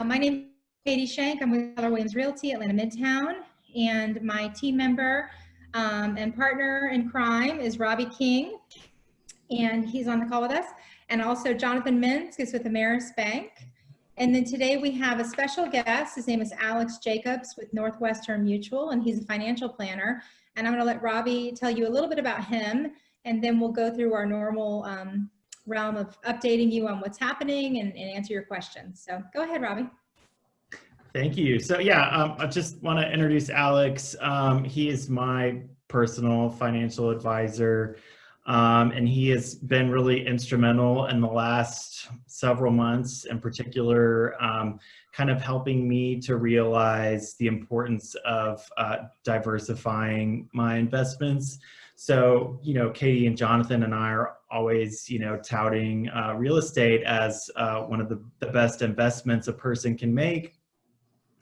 My name is Katie Shank. I'm with Keller Williams Realty, Atlanta Midtown, and my team member and partner in crime is Robby King, and he's on the call with us. And also Jonathan Minsk is with Ameris Bank. And then today we have a special guest. His name is Alex Jacobs with Northwestern Mutual, and he's a financial planner. And I'm going to let Robby tell you a little bit about him, and then we'll go through our normal realm of updating you on what's happening and answer your questions. So go ahead, Robby. Thank you. So I just want to introduce Alex. He is my personal financial advisor, and he has been really instrumental in the last several months, in particular, kind of helping me to realize the importance of diversifying my investments. So, Katie and Jonathan and I are always, touting real estate as one of the best investments a person can make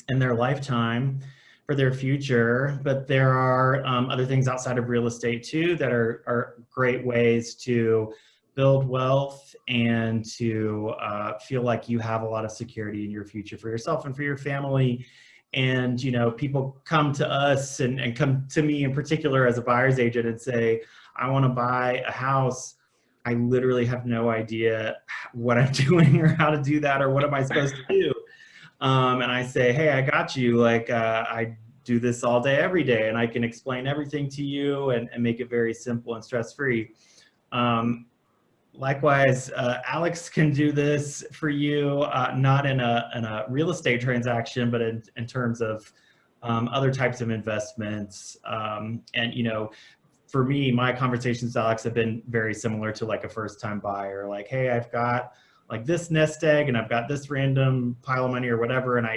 in their lifetime for their future. But there are other things outside of real estate too that are great ways to build wealth and to feel like you have a lot of security in your future for yourself and for your family. And, people come to us and come to me in particular as a buyer's agent and say, I want to buy a house. I literally have no idea what I'm doing or how to do that or what am I supposed to do. And I say, hey, I got you. I do this all day, every day, and I can explain everything to you and make it very simple and stress-free. Likewise, Alex can do this for you, not in a real estate transaction, but in terms of other types of investments. For me, my conversations with Alex have been very similar to like a first-time buyer. Like, hey, I've got like this nest egg, and I've got this random pile of money or whatever, and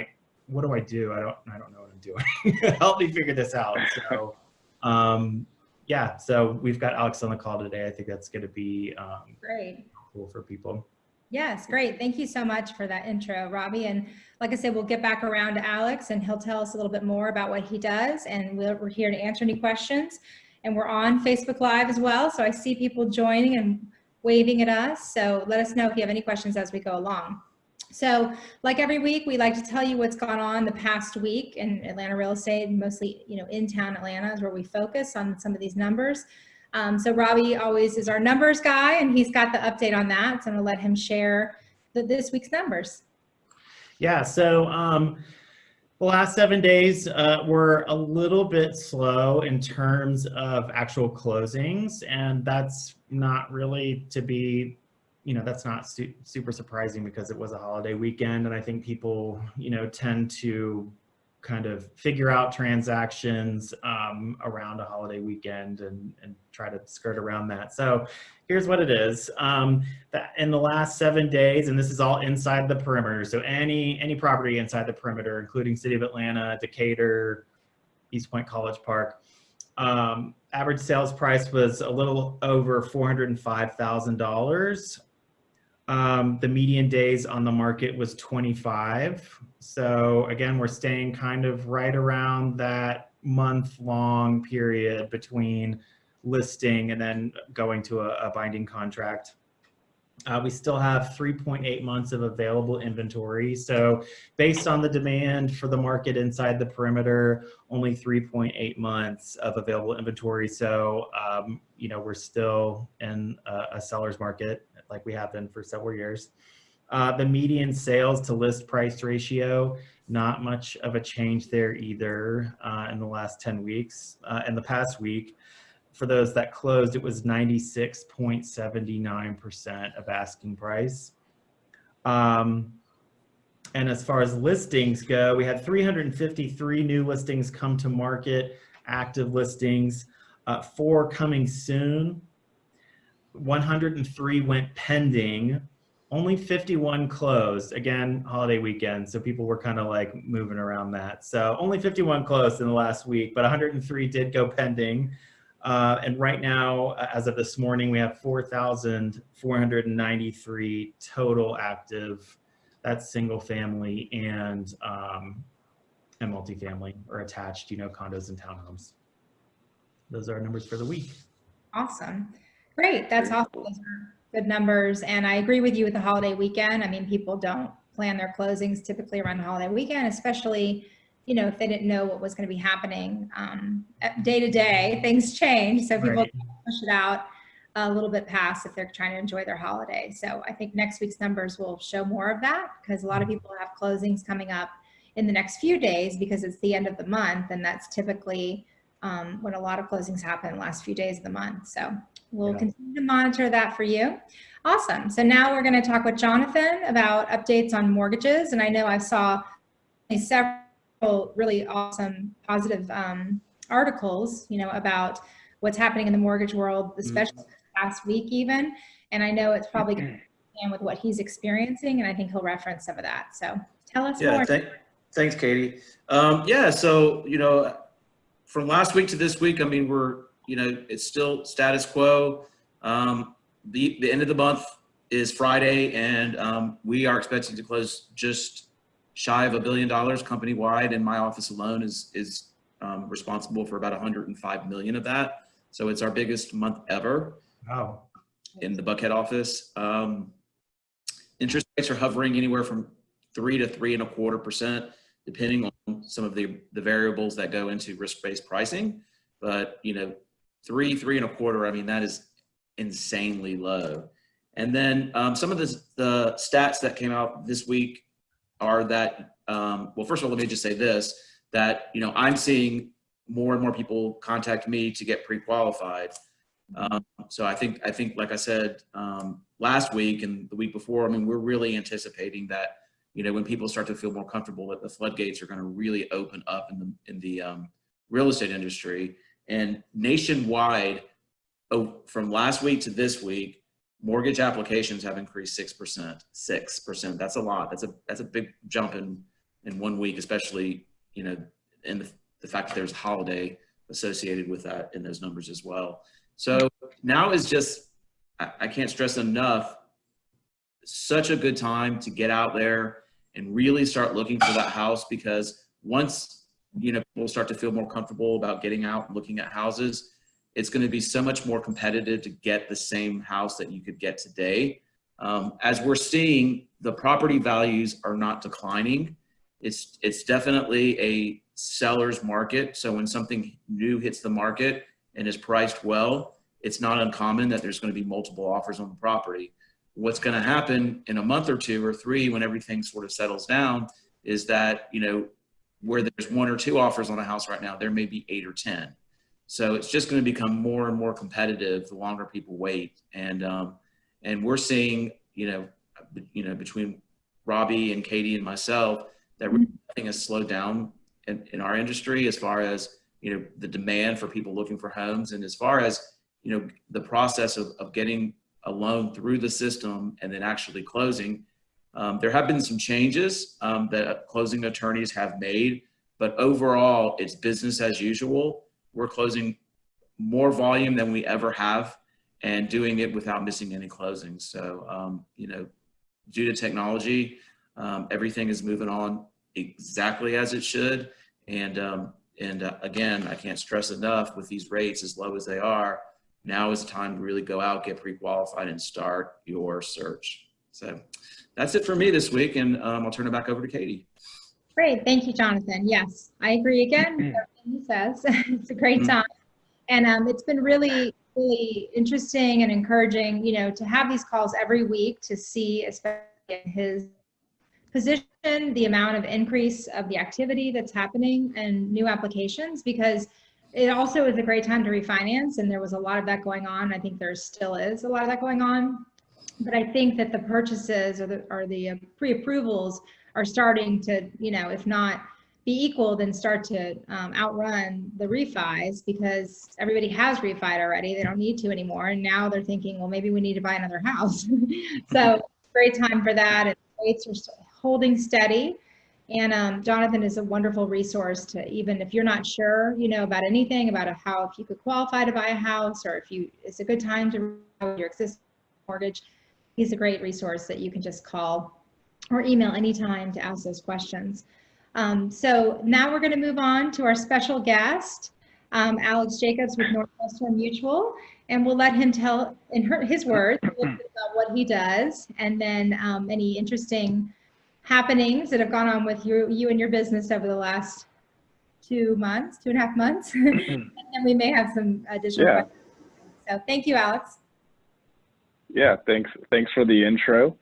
what do I do? I don't know what I'm doing. Help me figure this out. So, so we've got Alex on the call today. I think that's going to be great, cool for people. Yes, great. Thank you so much for that intro, Robby. And like I said, we'll get back around to Alex, and he'll tell us a little bit more about what he does. And we're here to answer any questions. And we're on Facebook Live as well. So I see people joining and waving at us. So let us know if you have any questions as we go along. So like every week, we like to tell you what's gone on the past week in Atlanta real estate, mostly, in town Atlanta is where we focus on some of these numbers. So Robby always is our numbers guy, and he's got the update on that. So I'm gonna let him share this week's numbers. Yeah, so the last 7 days were a little bit slow in terms of actual closings, and that's not really to be, that's not super surprising because it was a holiday weekend, and I think people, tend to kind of figure out transactions around a holiday weekend and try to skirt around that. So here's what it is. That in the last 7 days, and this is all inside the perimeter, so any property inside the perimeter, including City of Atlanta, Decatur, East Point College Park, average sales price was a little over $405,000. The median days on the market was 25. So again, we're staying kind of right around that month-long period between listing and then going to a binding contract. We still have 3.8 months of available inventory. So based on the demand for the market inside the perimeter, only 3.8 months of available inventory. So, we're still in a seller's market like we have been for several years. The median sales to list price ratio, not much of a change there either in the last 10 weeks. In the past week, for those that closed, it was 96.79% of asking price. And as far as listings go, we had 353 new listings come to market, active listings, 4 coming soon. 103 went pending, only 51 closed. Again, holiday weekend, so people were kind of like moving around that. So only 51 closed in the last week, but 103 did go pending. And right now, as of this morning, we have 4,493 total active. That's single family and multifamily or attached, condos and townhomes. Those are our numbers for the week. Awesome. Great. That's awesome. Those are good numbers. And I agree with you with the holiday weekend. I mean, people don't plan their closings typically around the holiday weekend, especially, you know, if they didn't know what was going to be happening day to day. Things change, so people push it out a little bit past if they're trying to enjoy their holiday. So I think next week's numbers will show more of that, because a lot of people have closings coming up in the next few days because it's the end of the month, and that's typically when a lot of closings happen the last few days of the month. So we'll continue to monitor that for you. Awesome. So now we're going to talk with Jonathan about updates on mortgages. And I know I saw several really awesome, positive articles, you know, about what's happening in the mortgage world, especially last week even. And I know it's probably going to stand with what he's experiencing, and I think he'll reference some of that. So tell us more. Thanks, Katie. Yeah, so, you know, from last week to this week, I mean, we're, you know, it's still status quo. The end of the month is Friday, and we are expecting to close just shy of $1 billion company-wide, and my office alone is responsible for about 105 million of that. So it's our biggest month ever. Wow. In the Buckhead office. Interest rates are hovering anywhere from 3 to 3.25%, depending on some of the variables that go into risk-based pricing. But, you know, 3.25, I mean, that is insanely low. And then some of the stats that came out this week are that, well, first of all, let me just say this, that, you know, I'm seeing more and more people contact me to get pre-qualified. So I think, like I said, last week and the week before, I mean, we're really anticipating that, you know, when people start to feel more comfortable, that the floodgates are going to really open up in the real estate industry. And nationwide, from last week to this week, mortgage applications have increased 6%. 6%. That's a lot. That's a big jump in 1 week, especially, you know, in the fact that there's a holiday associated with that in those numbers as well. So now is just, I can't stress enough, such a good time to get out there and really start looking for that house, because once, you know, people start to feel more comfortable about getting out and looking at houses, it's going to be so much more competitive to get the same house that you could get today. As we're seeing, the property values are not declining. It's definitely a seller's market. So when something new hits the market and is priced well, it's not uncommon that there's going to be multiple offers on the property. What's going to happen in a month or 2 or 3, when everything sort of settles down, is that, you know, where there's 1 or 2 offers on a house right now, there may be 8 or 10. So it's just going to become more and more competitive the longer people wait. And we're seeing, you know, between Robby and Katie and myself, that everything has slowed down in our industry, as far as, you know, the demand for people looking for homes, and as far as, you know, the process of getting a loan through the system and then actually closing. There have been some changes that closing attorneys have made, but overall it's business as usual. We're closing more volume than we ever have, and doing it without missing any closings. So, you know, due to technology, everything is moving on exactly as it should. And again, I can't stress enough, with these rates as low as they are, now is the time to really go out, get pre-qualified, and start your search. So that's it for me this week, and I'll turn it back over to Katie. Great. Thank you, Jonathan. Yes, I agree again with everything he says. It's a great time. And it's been really, really interesting and encouraging, you know, to have these calls every week to see, especially in his position, the amount of increase of the activity that's happening and new applications, because it also is a great time to refinance. And there was a lot of that going on. I think there still is a lot of that going on. But I think that the purchases or the pre-approvals are starting to, you know, if not be equal, then start to outrun the refis, because everybody has refied already. They don't need to anymore. And now they're thinking, well, maybe we need to buy another house. So great time for that. And rates are holding steady. And Jonathan is a wonderful resource to, even if you're not sure, you know, about anything, about how, if you could qualify to buy a house, or if it's a good time to your existing mortgage. He's a great resource that you can just call or email anytime to ask those questions. So now we're going to move on to our special guest, Alex Jacobs with Northwestern Mutual, and we'll let him tell in his words a little bit about what he does, and then any interesting happenings that have gone on with you and your business over the last 2.5 months. And then we may have some additional Yeah. questions. So thank you, Alex. Yeah, thanks for the intro.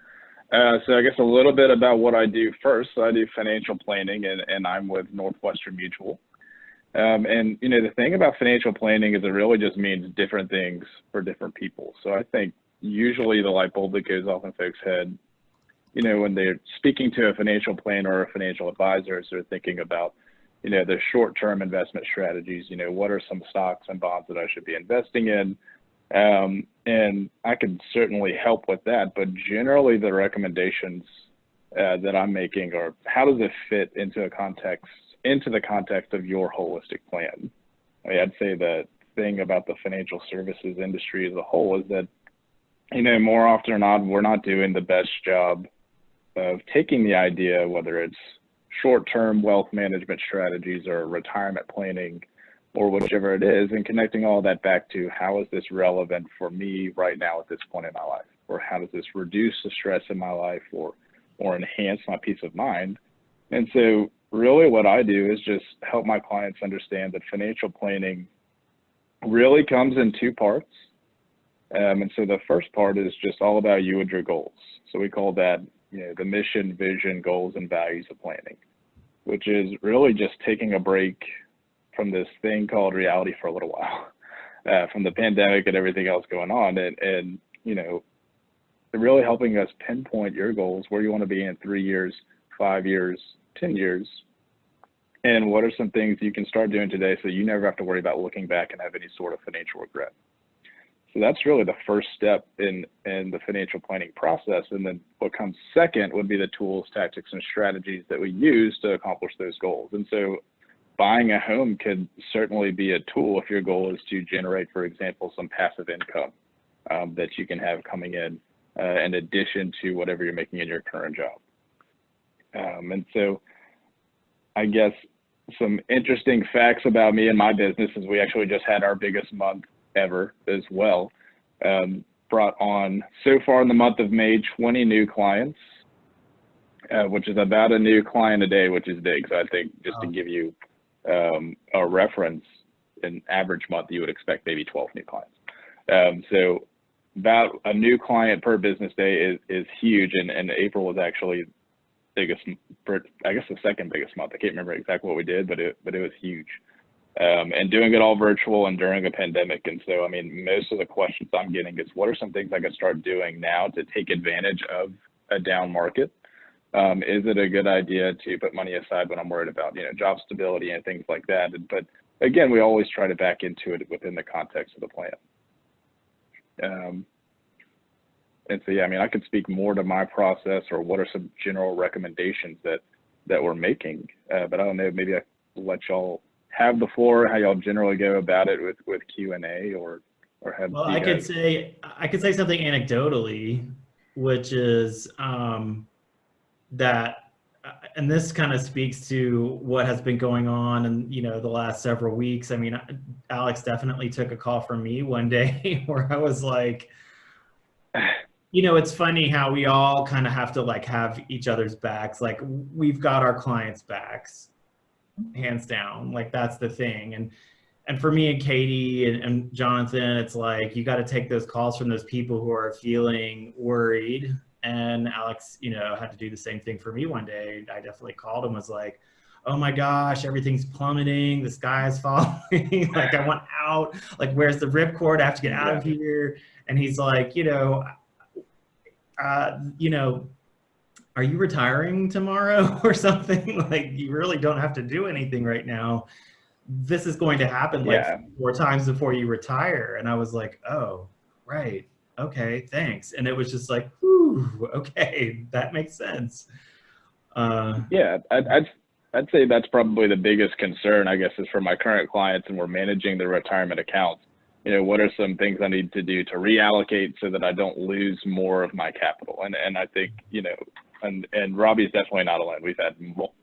So I guess a little bit about what I do first. So I do financial planning, and I'm with Northwestern Mutual. And the thing about financial planning is it really just means different things for different people. So I think usually the light bulb that goes off in folks' head, when they're speaking to a financial planner or a financial advisor, they're thinking about, the short-term investment strategies. What are some stocks and bonds that I should be investing in? And I can certainly help with that, but generally the recommendations that I'm making are how does it fit into the context of your holistic plan. I'd say the thing about the financial services industry as a whole is that, more often than not, we're not doing the best job of taking the idea, whether it's short-term wealth management strategies or retirement planning or whichever it is, and connecting all that back to how is this relevant for me right now at this point in my life, or how does this reduce the stress in my life or enhance my peace of mind. And so really what I do is just help my clients understand that financial planning really comes in two parts. And so the first part is just all about you and your goals. So we call that the mission, vision, goals, and values of planning, which is really just taking a break from this thing called reality for a little while, from the pandemic and everything else going on, and really helping us pinpoint your goals, where you want to be in 3 years, 5 years, 10 years, and what are some things you can start doing today so you never have to worry about looking back and have any sort of financial regret. So that's really the first step in the financial planning process. And then what comes second would be the tools, tactics, and strategies that we use to accomplish those goals. And so buying a home could certainly be a tool if your goal is to generate, for example, some passive income that you can have coming in addition to whatever you're making in your current job. And so I guess some interesting facts about me and my business is we actually just had our biggest month ever as well. Brought on so far in the month of May 20 new clients, which is about a new client a day, which is big. So I think just to give you a reference, an average month you would expect maybe 12 new clients. So about a new client per business day is huge, and April was actually biggest, I guess the second biggest month. I can't remember exactly what we did, but it was huge. And doing it all virtual and during a pandemic. And so, I mean, most of the questions I'm getting is what are some things I can start doing now to take advantage of a down market? Is it a good idea to put money aside when I'm worried about, job stability and things like that? But again, we always try to back into it within the context of the plan. And so, yeah, I mean, I could speak more to my process or what are some general recommendations that we're making. But I don't know, maybe I'll let y'all have the floor, how y'all generally go about it with Q&A or have. Well, I could say something anecdotally, which is that, and this kind of speaks to what has been going on in, the last several weeks. I mean, Alex definitely took a call from me one day where I was like, it's funny how we all kind of have to have each other's backs. Like we've got our clients' backs, hands down. Like that's the thing. And for me and Katie and Jonathan, it's like, you got to take those calls from those people who are feeling worried. And Alex, had to do the same thing for me one day. I definitely called him, was like, oh my gosh, everything's plummeting. The sky is falling. Like I want out. Like, where's the ripcord? I have to get out of here. And he's like, are you retiring tomorrow or something? Like, you really don't have to do anything right now. This is going to happen 4 times before you retire. And I was like, oh, right. Okay, thanks. And it was just like, whew, okay, that makes sense. Yeah, I'd say that's probably the biggest concern, I guess, is for my current clients, and we're managing their retirement accounts. What are some things I need to do to reallocate so that I don't lose more of my capital? And I think, and Robbie's definitely not alone. We've had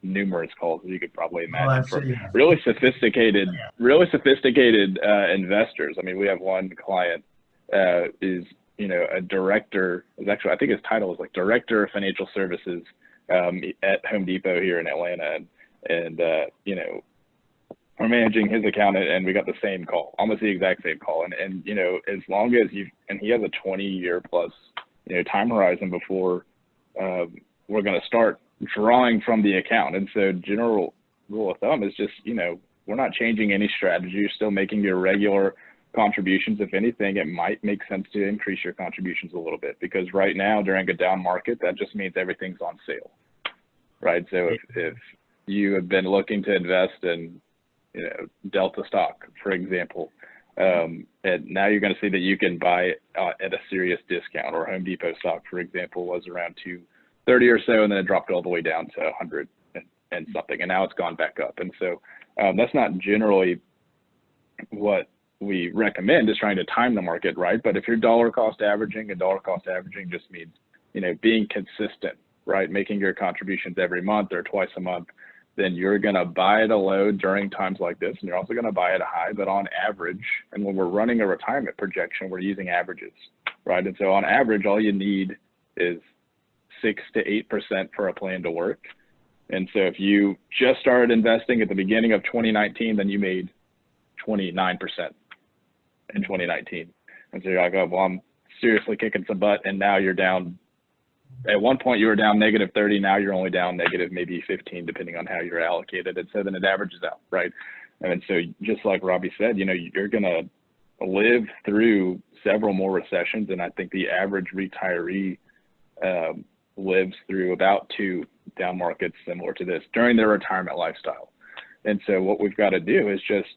numerous calls, as you could probably imagine, from really sophisticated investors. I mean, we have one client is, a director, I think his title is like Director of Financial Services at Home Depot here in Atlanta, and you know, we're managing his account, and we got the same call, almost the exact same call. And you know, as long as and he has a 20-year plus, you know, time horizon before we're going to start drawing from the account. And so general rule of thumb is just, you know, we're not changing any strategy. You're still making your regular contributions. If anything, it might make sense to increase your contributions a little bit, because right now during a down market, that just means everything's on sale, right? So if you have been looking to invest in, you know, Delta stock, for example, and now you're going to see that you can buy at a serious discount, or Home Depot stock, for example, was around 230 or so, and then it dropped all the way down to 100 and something, and now it's gone back up. And so that's not generally what we recommend, is trying to time the market, right? But if you're dollar cost averaging, and dollar cost averaging just means, you know, being consistent, right? Making your contributions every month or twice a month, then you're going to buy at a low during times like this, and you're also going to buy at a high. But on average, and when we're running a retirement projection, we're using averages, right? And so on average, all you need is 6 to 8% for a plan to work. And so if you just started investing at the beginning of 2019, then you made 29% in 2019. And so you're like, oh, well, I'm seriously kicking some butt, and now you're down. At one point you were down -30, now you're only down negative maybe 15, depending on how you're allocated. And so then it averages out, right? And so just like Robby said, you know, you're gonna live through several more recessions, and I think the average retiree lives through about 2 down markets similar to this during their retirement lifestyle. And so what we've got to do is just,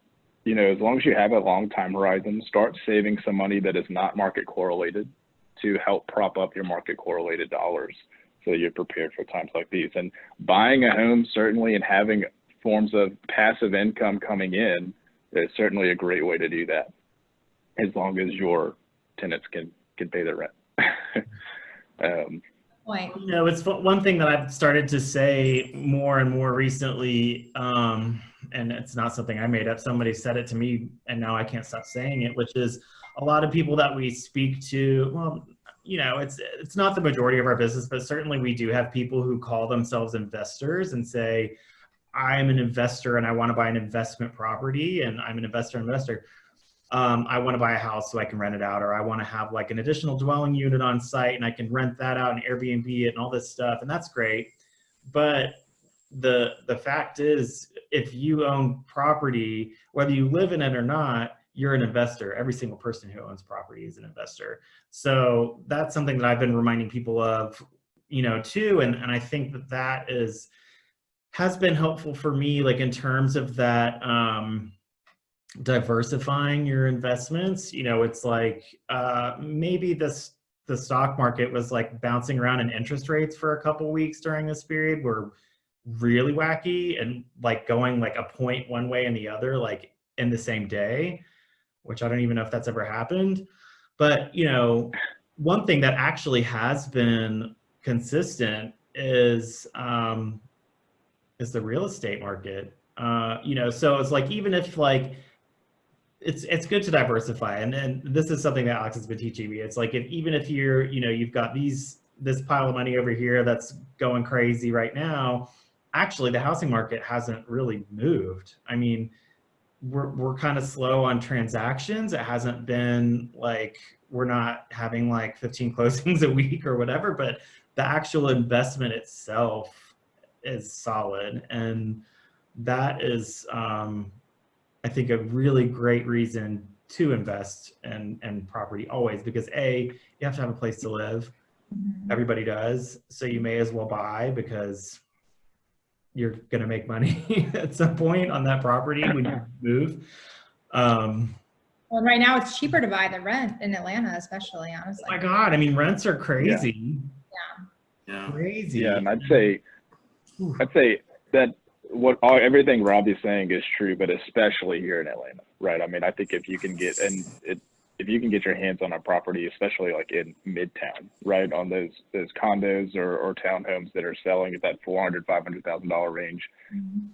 you know, as long as you have a long time horizon, start saving some money that is not market correlated to help prop up your market correlated dollars, so you're prepared for times like these. And buying a home, certainly, and having forms of passive income coming in is certainly a great way to do that, as long as your tenants can pay their rent. Point. You know, it's one thing that I've started to say more and more recently, and it's not something I made up. Somebody said it to me, and now I can't stop saying it, which is a lot of people that we speak to, well, you know, it's not the majority of our business, but certainly we do have people who call themselves investors and say, I'm an investor and I want to buy an investment property, and I'm an investor. I want to buy a house so I can rent it out, or I want to have like an additional dwelling unit on site and I can rent that out and Airbnb it and all this stuff. And that's great. But the fact is, if you own property, whether you live in it or not, you're an investor. Every single person who owns property is an investor. So that's something that I've been reminding people of, you know, too. And I think that has been helpful for me, like in terms of that, diversifying your investments. You know, it's like maybe the stock market was like bouncing around, and interest rates for a couple weeks during this period were really wacky, and like going like a point one way and the other, like in the same day, which I don't even know if that's ever happened. But, you know, one thing that actually has been consistent is the real estate market. You know, so it's like, even if like, it's good to diversify. And this is something that Alex has been teaching me. It's like, even if you're, you know, you've got this pile of money over here that's going crazy right now, actually the housing market hasn't really moved. I mean, we're kind of slow on transactions. It hasn't been like, we're not having like 15 closings a week or whatever, but the actual investment itself is solid. And that is, I think, a really great reason to invest in property always, because you have to have a place to live. Everybody does. So you may as well buy, because you're going to make money at some point on that property when you move. Well, right now it's cheaper to buy than rent in Atlanta, especially, honestly. Oh my God. I mean, rents are crazy. Yeah. Crazy. Yeah, and I'd say that everything Robby's saying is true, but especially here in Atlanta, right? I mean, I think if you can get your hands on a property, especially like in Midtown, right, on those condos or townhomes that are selling at that $400,000-$500,000 range,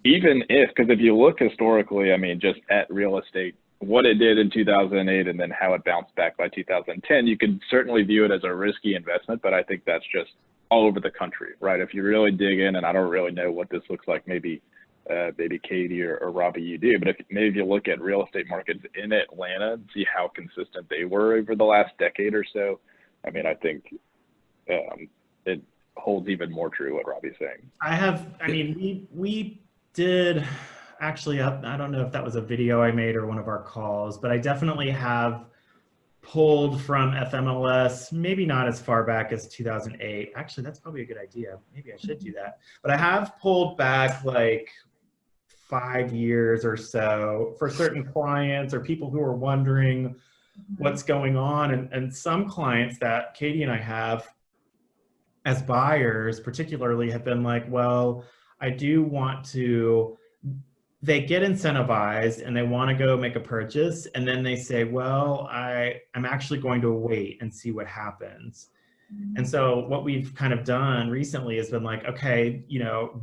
even because if you look historically, I mean, just at real estate, what it did in 2008 and then how it bounced back by 2010, you could certainly view it as a risky investment, but I think that's just all over the country, right? If you really dig in, and I don't really know what this looks like, maybe Katie or Robby, you do, but if you look at real estate markets in Atlanta and see how consistent they were over the last decade or so, I mean, I think it holds even more true what Robby's saying. I mean, we did actually, I don't know if that was a video I made or one of our calls, but I definitely have pulled from FMLS, maybe not as far back as 2008. Actually, that's probably a good idea. Maybe I should do that. But I have pulled back like 5 years or so for certain clients or people who are wondering what's going on. And some clients that Katie and I have as buyers particularly have been like, well, I do want to, they get incentivized and they want to go make a purchase. And then they say, well, I'm actually going to wait and see what happens. And so what we've kind of done recently has been like, okay, you know,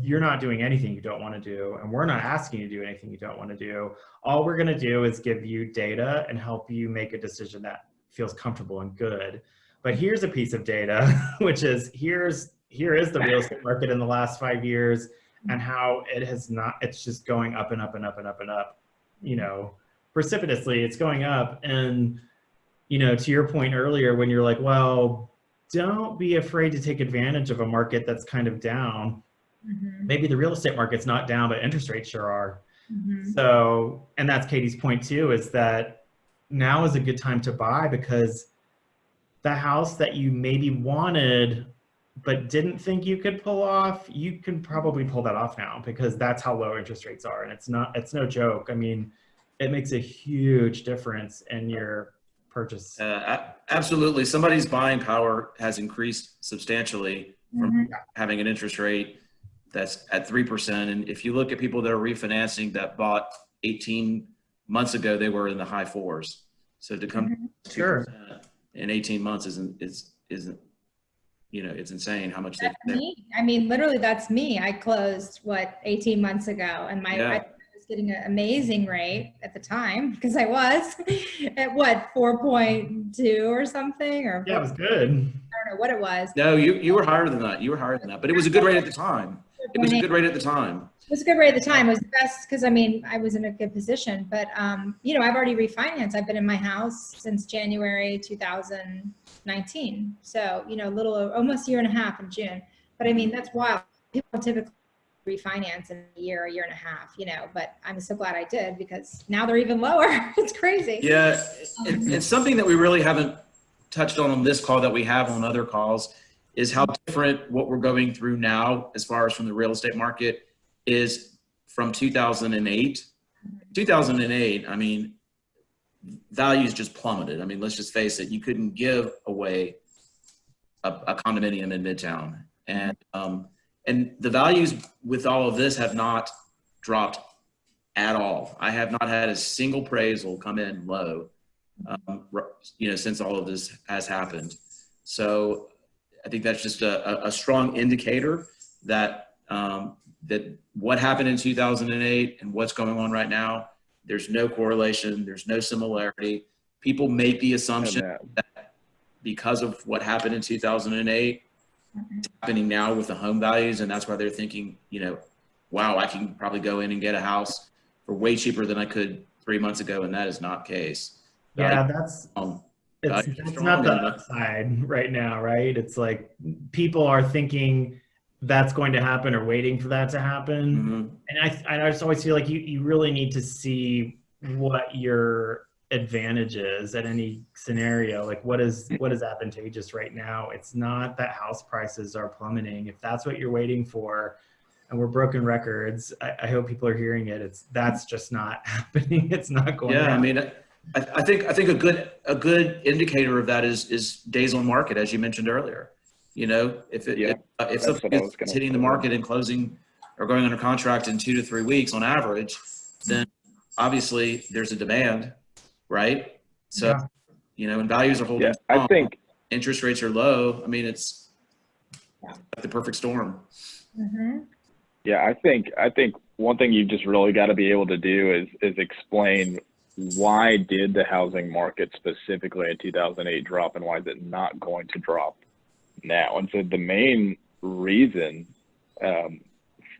you're not doing anything you don't want to do, and we're not asking you to do anything you don't want to do. All we're going to do is give you data and help you make a decision that feels comfortable and good. But here's a piece of data, which is here is the real estate market in the last 5 years and how it has not, it's just going up and up and up and up and up, you know, precipitously. It's going up. And, you know, to your point earlier, when you're like, well, don't be afraid to take advantage of a market that's kind of down. Maybe the real estate market's not down, but interest rates sure are. So, and that's Katie's point too, is that now is a good time to buy because the house that you maybe wanted but didn't think you could pull off, you can probably pull that off now because that's how low interest rates are. And it's no joke. I mean, it makes a huge difference in your purchase. Absolutely. Somebody's buying power has increased substantially from having an interest rate that's at 3%. And if you look at people that are refinancing that bought 18 months ago, they were in the high 4s. So to come to 2% in 18 months isn't, you know, it's insane how much that's me. I mean, literally that's me. I closed 18 months ago, and I was getting an amazing rate at the time because I was at 4.2 or something, or yeah, it was good. I don't know what it was. No, you were higher than that. You were higher than that, but it was a good rate at the time. It was a good rate at the time. It was a good rate at the time. It was the best because I mean, I was in a good position, but you know, I've already refinanced. I've been in my house since January 2019. So, you know, almost a year and a half in June. But I mean, that's wild. People typically refinance in a year and a half, you know, but I'm so glad I did because now they're even lower. It's crazy. Yeah. It's something that we really haven't touched on this call that we have on other calls is how different what we're going through now as far as from the real estate market is from 2008. 2008, I mean, values just plummeted. I mean, let's just face it, you couldn't give away a condominium in Midtown. And the values with all of this have not dropped at all. I have not had a single appraisal come in low, you know, since all of this has happened. So I think that's just a strong indicator that that what happened in 2008 and what's going on right now, there's no correlation, there's no similarity. People make the assumption that because of what happened in 2008, it's happening now with the home values, and that's why they're thinking, you know, wow, I can probably go in and get a house for way cheaper than I could 3 months ago, and that is not the case. Yeah, that's not the upside right now, right? It's like people are thinking that's going to happen or waiting for that to happen. And I just always feel like you really need to see what your advantage is at any scenario. Like what is advantageous right now? It's not that house prices are plummeting. If that's what you're waiting for, and we're broken records, I hope people are hearing it. That's just not happening. It's not going. Yeah, I mean, I think a good indicator of that is days on market, as you mentioned earlier. You know, if something is hitting the market and closing or going under contract in 2 to 3 weeks on average, then obviously there's a demand, right? So, you know, and values are holding strong. I think interest rates are low. I mean, it's like the perfect storm. Yeah, I think one thing you just really got to be able to do is explain why did the housing market specifically in 2008 drop and why is it not going to drop now. And so the main reason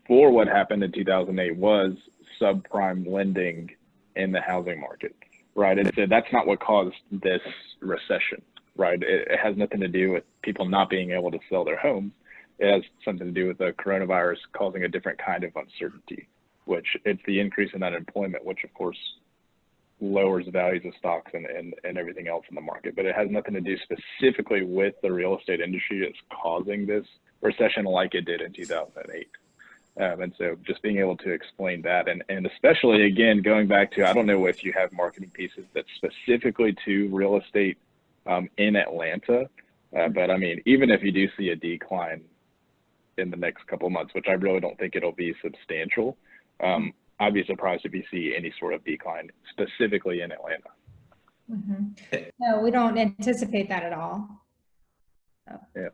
for what happened in 2008 was subprime lending in the housing market, right? And so that's not what caused this recession, right? It has nothing to do with people not being able to sell their homes. It has something to do with the coronavirus causing a different kind of uncertainty, which it's the increase in unemployment, which of course lowers the values of stocks and everything else in the market. But it has nothing to do specifically with the real estate industry that's causing this recession like it did in 2008. And so just being able to explain that, and especially, again, going back to, I don't know if you have marketing pieces that's specifically to real estate in Atlanta, but I mean, even if you do see a decline in the next couple of months, which I really don't think it'll be substantial, I'd be surprised if you see any sort of decline specifically in Atlanta. Mm-hmm. No, we don't anticipate that at all. So. Yeah.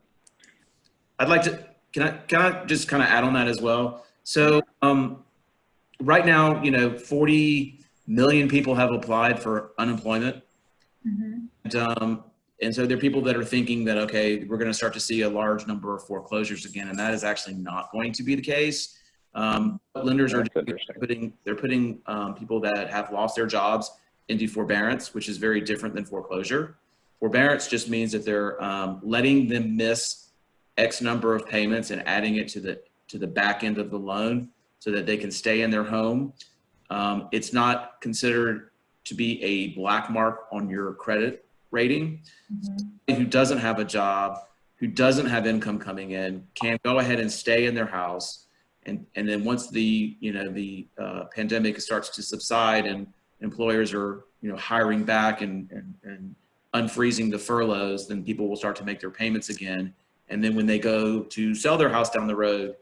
I'd like to, can I just kind of add on that as well? So right now, 40 million people have applied for unemployment. Mm-hmm. And so there are people that are thinking that, okay, we're going to start to see a large number of foreclosures again. And that is actually not going to be the case. Lenders are putting people that have lost their jobs into forbearance, which is very different than foreclosure. Forbearance just means that they're letting them miss X number of payments and adding it to the back end of the loan so that they can stay in their home. It's not considered to be a black mark on your credit rating. Mm-hmm. Somebody who doesn't have a job, who doesn't have income coming in, can go ahead and stay in their house. And then once the pandemic starts to subside and employers are hiring back and unfreezing the furloughs, then people will start to make their payments again. And then when they go to sell their house down the road,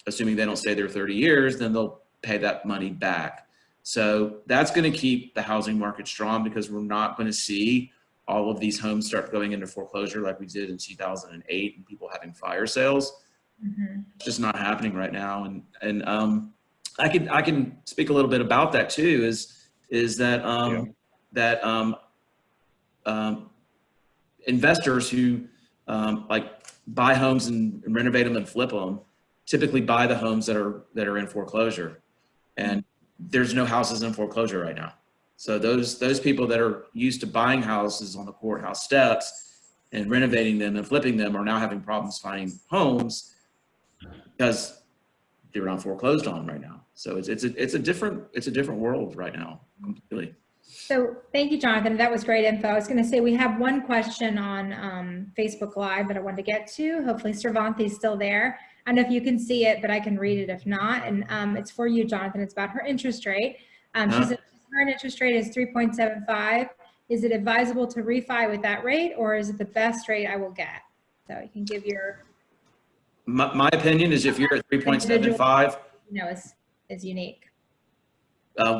assuming they don't stay there 30 years, then they'll pay that money back. So that's going to keep the housing market strong, because we're not going to see all of these homes start going into foreclosure like we did in 2008 and people having fire sales. Mm-hmm. It's just not happening right now. And I can speak a little bit about that too, is that investors who like buy homes and renovate them and flip them typically buy the homes that are in foreclosure, and there's no houses in foreclosure right now. So those people that are used to buying houses on the courthouse steps and renovating them and flipping them are now having problems finding homes because they're not foreclosed on right now. So it's a different world right now completely. So thank you, Jonathan. That was great info. I was going to say we have one question on Facebook Live that I wanted to get to. Hopefully Cervantes is still there. I don't know if you can see it, but I can read it if not. And it's for you, Jonathan. It's about her interest rate. She said her current interest rate is 3.75. Is it advisable to refi with that rate, or is it the best rate I will get? So you can give your... My opinion is if you're at 3.75, is unique.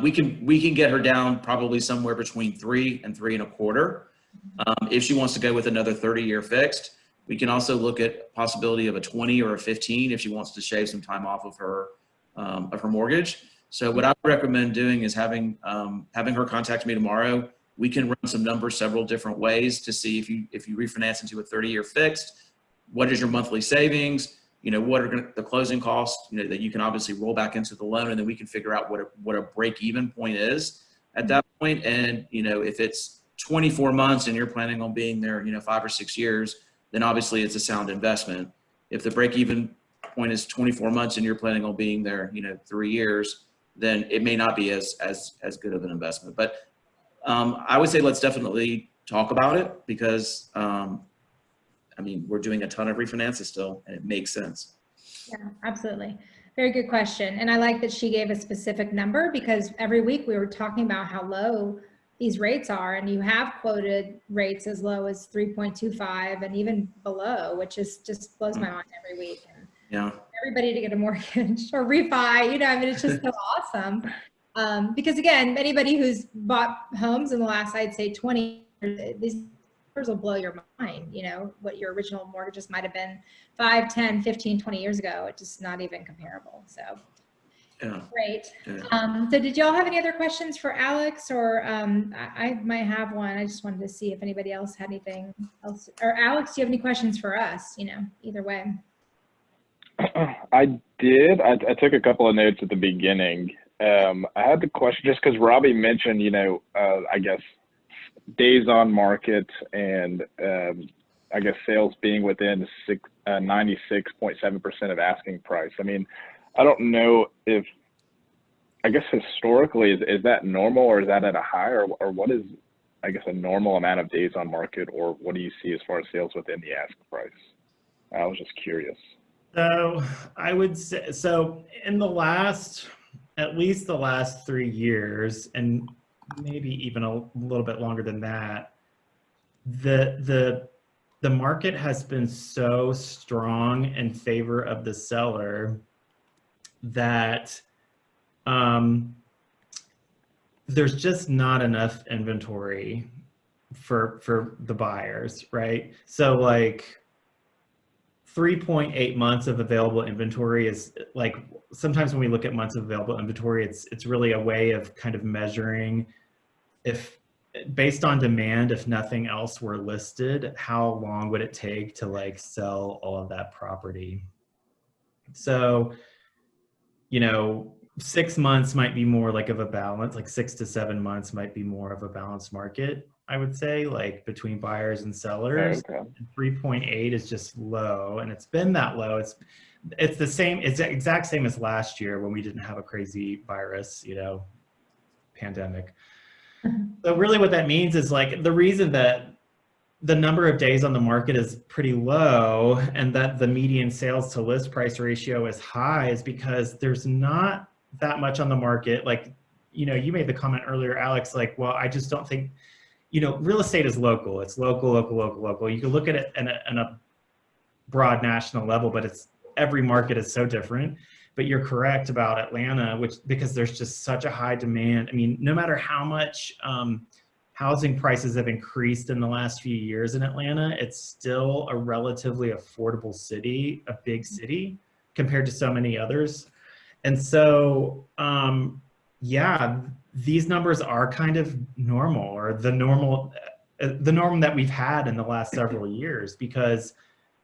We can get her down probably somewhere between 3 and 3.25. If she wants to go with another 30-year fixed, we can also look at possibility of a 20 or a 15 if she wants to shave some time off of her mortgage. So what I would recommend doing is having her contact me tomorrow. We can run some numbers several different ways to see if you refinance into a 30-year fixed, what is your monthly savings? What are the closing costs, that you can obviously roll back into the loan, and then we can figure out what a break-even point is at that point. And, if it's 24 months and you're planning on being there, 5 or 6 years, then obviously it's a sound investment. If the break-even point is 24 months and you're planning on being there, 3 years, then it may not be as good of an investment. But I would say let's definitely talk about it, because we're doing a ton of refinances still, and it makes sense. Yeah, absolutely. Very good question. And I like that she gave a specific number, because every week we were talking about how low these rates are, and you have quoted rates as low as 3.25 and even below, which is just blows my mind every week. And yeah, everybody to get a mortgage or refi, it's just so awesome. Because again, anybody who's bought homes in the last, I'd say 20 years, these numbers will blow your mind, what your original mortgages might have been 5, 10, 15, 20 years ago. It's just not even comparable. So Yeah. Great. Yeah. So did y'all have any other questions for Alex, or I might have one. I just wanted to see if anybody else had anything else. Or Alex, do you have any questions for us? You know, either way. I did. I took a couple of notes at the beginning. I had the question just because Robby mentioned, I guess days on market and I guess sales being within 96.7% of asking price. I mean, I don't know if, I guess historically, is that normal, or is that at a high, or what is, I guess, a normal amount of days on market, or what do you see as far as sales within the ask price? I was just curious. So I would say, so in at least the last 3 years, and maybe even a little bit longer than that, the market has been so strong in favor of the seller that there's just not enough inventory for the buyers, right? So like 3.8 months of available inventory is like, sometimes when we look at months of available inventory, it's really a way of kind of measuring if, based on demand, if nothing else were listed, how long would it take to like sell all of that property? So, 6 months might be more like of a balance, like 6 to 7 months might be more of a balanced market, I would say, like between buyers and sellers. Okay. 3.8 is just low, and it's been that low. It's the same, it's the exact same as last year when we didn't have a crazy virus, pandemic. So really what that means is like the reason that the number of days on the market is pretty low and that the median sales to list price ratio is high is because there's not that much on the market. Like, you made the comment earlier, Alex, like, well, I just don't think, real estate is local. It's local, local, local, local. You can look at it in a broad national level, but every market is so different. But you're correct about Atlanta, because there's just such a high demand. I mean, no matter how much housing prices have increased in the last few years in Atlanta, it's still a relatively affordable city, a big city compared to so many others. And so, yeah, these numbers are kind of normal, or the norm that we've had in the last several years, because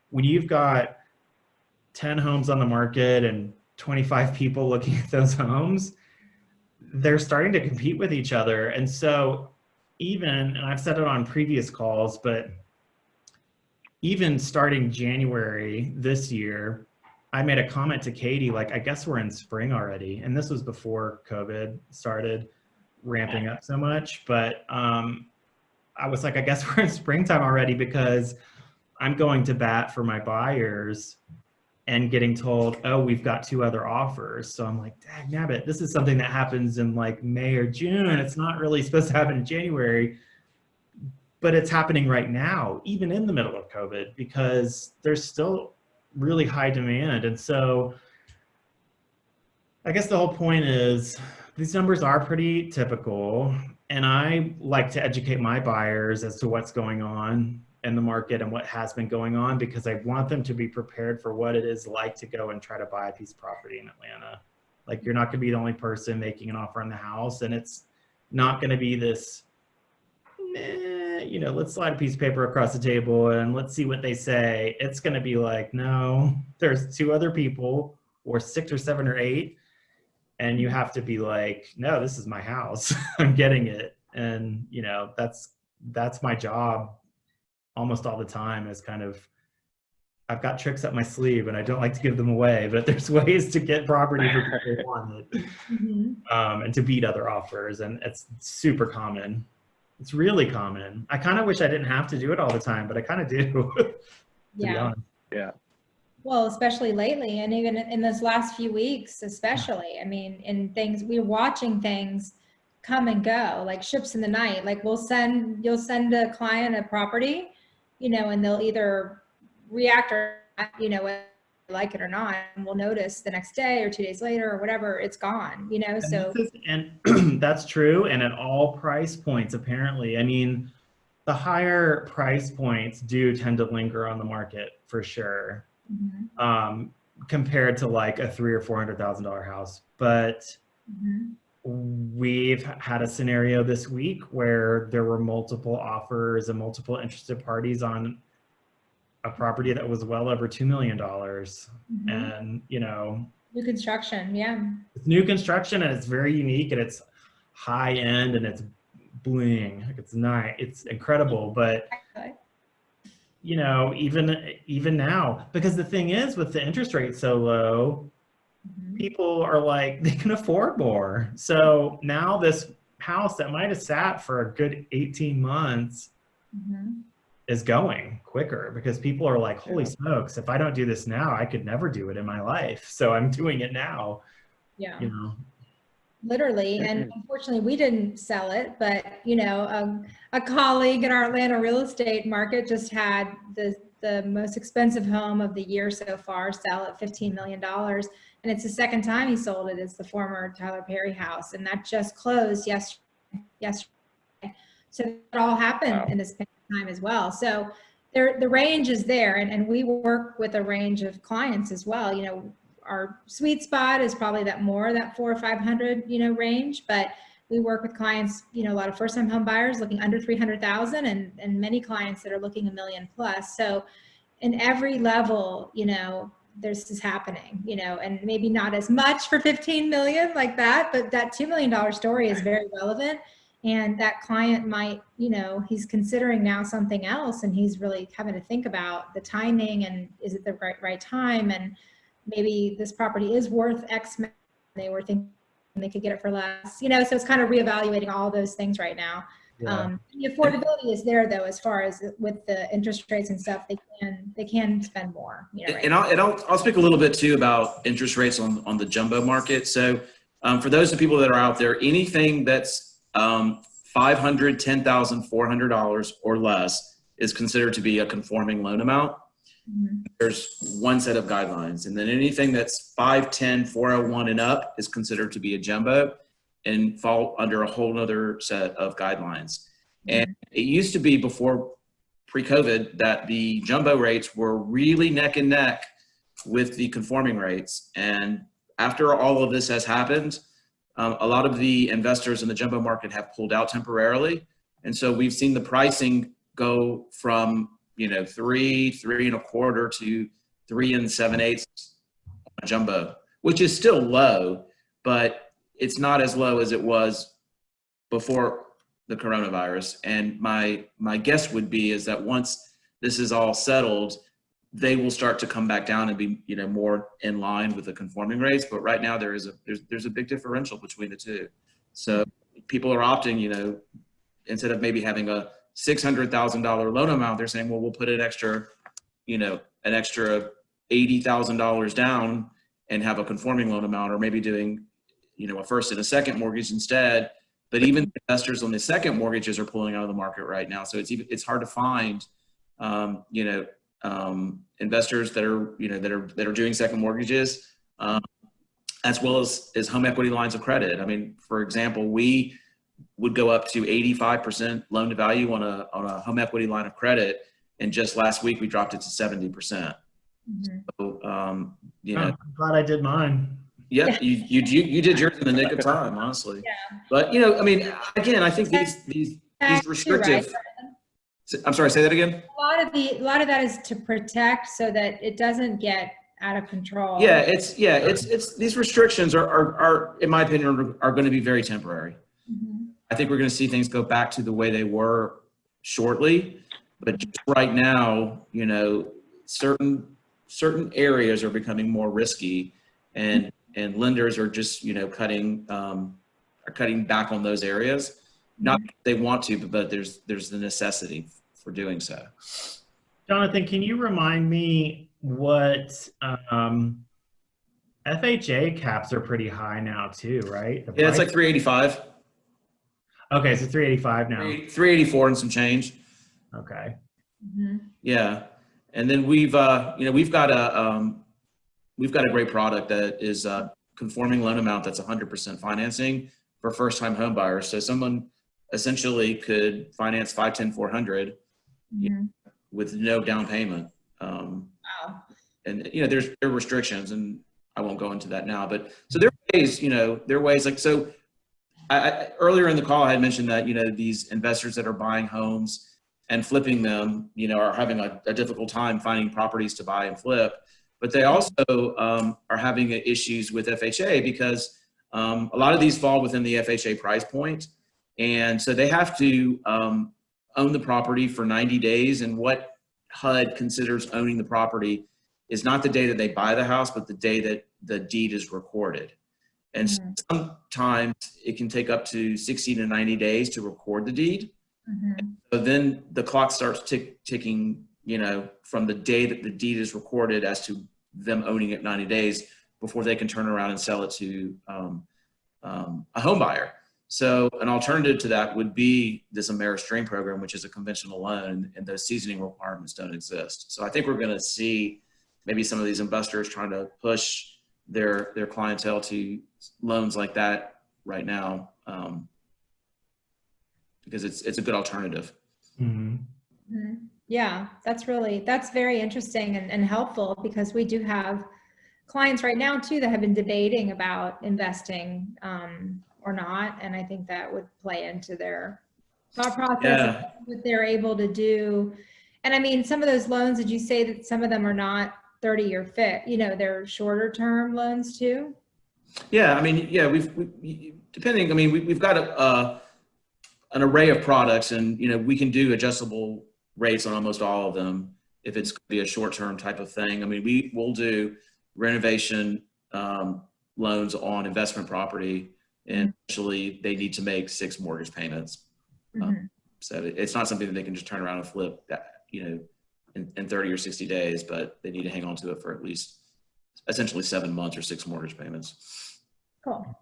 when you've got 10 homes on the market and 25 people looking at those homes, they're starting to compete with each other. And so and I've said it on previous calls, but even starting January this year, I made a comment to Katie, like, I guess we're in spring already. And this was before COVID started ramping up so much. But I was like, I guess we're in springtime already, because I'm going to bat for my buyers and getting told, oh, we've got 2 other offers. So I'm like, dang nabbit, this is something that happens in like May or June. It's not really supposed to happen in January, but it's happening right now, even in the middle of COVID, because there's still really high demand. And so I guess the whole point is these numbers are pretty typical, and I like to educate my buyers as to what's going on in the market and what has been going on, because I want them to be prepared for what it is like to go and try to buy a piece of property in Atlanta. Like, you're not going to be the only person making an offer on the house, and it's not going to be this, let's slide a piece of paper across the table and let's see what they say. It's going to be like, no, there's 2 other people, or 6 or 7 or 8, and you have to be like, no, this is my house. I'm getting it. And that's my job almost all the time, is kind of, I've got tricks up my sleeve and I don't like to give them away, but there's ways to get property for people who want it, and to beat other offers. And it's super common. It's really common. I kind of wish I didn't have to do it all the time, but I kind of do, to be honest. Yeah. Well, especially lately, and even in those last few weeks, especially, I mean, we're watching things come and go, like ships in the night. Like you'll send a client a property, and they'll either react or, whether they like it or not, and we'll notice the next day or 2 days later or whatever, it's gone, so. And that's true. And at all price points, apparently. I mean, the higher price points do tend to linger on the market for sure. compared to like a $300,000 or $400,000 house. But we've had a scenario this week where there were multiple offers and multiple interested parties on a property that was well over $2 million. And, you know, New construction, yeah. it's new construction and it's very unique and it's high end and it's bling. Like it's nice, it's incredible. But you know, even now, because the thing is with the interest rate so low, people are like, they can afford more. So now this house that might have sat for a good 18 months is going quicker because people are like, holy smokes, if I don't do this now, I could never do it in my life. So I'm doing it now. Yeah. You know. Literally, and unfortunately we didn't sell it, but you know, a colleague in our Atlanta real estate market just had the most expensive home of the year so far sell at $15 million, and it's the second time he sold it. It's the former Tyler Perry house, and that just closed yesterday. So it all happened in this time as well. So the range is there, and we work with a range of clients as well. You know, our sweet spot is probably that 400 or 500, you know, range, but we work with clients, you know, a lot of first-time home buyers looking under 300,000 and many clients that are looking $1 million plus. So in every level, you know, this is happening, you know, and maybe not as much for 15 million like that, but that $2 million story is very relevant. And that client might, you know, he's considering now something else and he's really having to think about the timing and is it the right time, and maybe this property is worth X. They were thinking they could get it for less, you know, so it's kind of reevaluating all those things right now. Yeah. The affordability is there though, as far as with the interest rates and stuff, they can spend more, you know, right? And I'll speak a little bit too about interest rates on the jumbo market. So for those of people that are out there, anything that's $500, $10,400 or less is considered to be a conforming loan amount. There's one set of guidelines, and then anything that's 510, 401 and up is considered to be a jumbo and fall under a whole other set of guidelines. And it used to be before pre-COVID that the jumbo rates were really neck and neck with the conforming rates. And after all of this has happened, a lot of the investors in the jumbo market have pulled out temporarily. And so we've seen the pricing go from, you know, 3 1/4 to 3 7/8 on jumbo, which is still low, but it's not as low as it was before the coronavirus. And my guess would be is that once this is all settled, they will start to come back down and be, you know, more in line with the conforming rates. But right now there's a big differential between the two. So people are opting, you know, instead of maybe having a $600,000 loan amount, they're saying, well, we'll put an extra $80,000 down and have a conforming loan amount, or maybe doing, you know, a first and a second mortgage instead. But even investors on the second mortgages are pulling out of the market right now. So it's hard to find, you know, investors that are, you know, that are doing second mortgages, as well as home equity lines of credit. I mean, for example, we would go up to 85% loan to value on a home equity line of credit, and just last week we dropped it to 70%. So, you know, I'm glad I did mine. Yeah, you did yours in the nick of time, honestly. Yeah. But you know, I mean, again, I think these restrictive. I'm sorry, say that again. A lot of that is to protect so that it doesn't get out of control. Yeah, it's these restrictions are in my opinion are going to be very temporary. I think we're going to see things go back to the way they were shortly, but just right now, you know, certain areas are becoming more risky, and lenders are just, you know, cutting back on those areas. Not that they want to, but there's the necessity for doing so. Jonathan, can you remind me what FHA caps are pretty high now too, right? Yeah, it's like 385. Okay, so 385 now. 384 and some change. Okay. Yeah, and then we've got a great product that is a conforming loan amount that's 100% financing for first-time home buyers. So someone essentially could finance 510 400 with no down payment. Wow. there are restrictions, and I won't go into that now, but so there are ways, there are ways like, so I earlier in the call, I had mentioned that, these investors that are buying homes and flipping them, are having a difficult time finding properties to buy and flip, but they also are having issues with FHA because a lot of these fall within the FHA price point. And so they have to own the property for 90 days. And what HUD considers owning the property is not the day that they buy the house, but the day that the deed is recorded. And sometimes it can take up to 60 to 90 days to record the deed. So then the clock starts ticking, from the day that the deed is recorded as to them owning it 90 days before they can turn around and sell it to a home buyer. So an alternative to that would be this Ameris Dream program, which is a conventional loan, and those seasoning requirements don't exist. So I think we're going to see maybe some of these investors trying to push their clientele to loans like that right now, because it's a good alternative. Yeah, that's very interesting and helpful, because we do have clients right now too that have been debating about investing or not, and I think that would play into their thought process, what they're able to do. And I mean, some of those loans, did you say that some of them are not 30-year fixed, they're shorter term loans too? Yeah, I mean, we've got an array of products, and we can do adjustable rates on almost all of them if it's going to be a short-term type of thing. I mean, we will do renovation loans on investment property, and actually they need to make 6 mortgage payments. So it's not something that they can just turn around and flip that, in 30 or 60 days, but they need to hang on to it for at least essentially 7 months or 6 mortgage payments. Cool.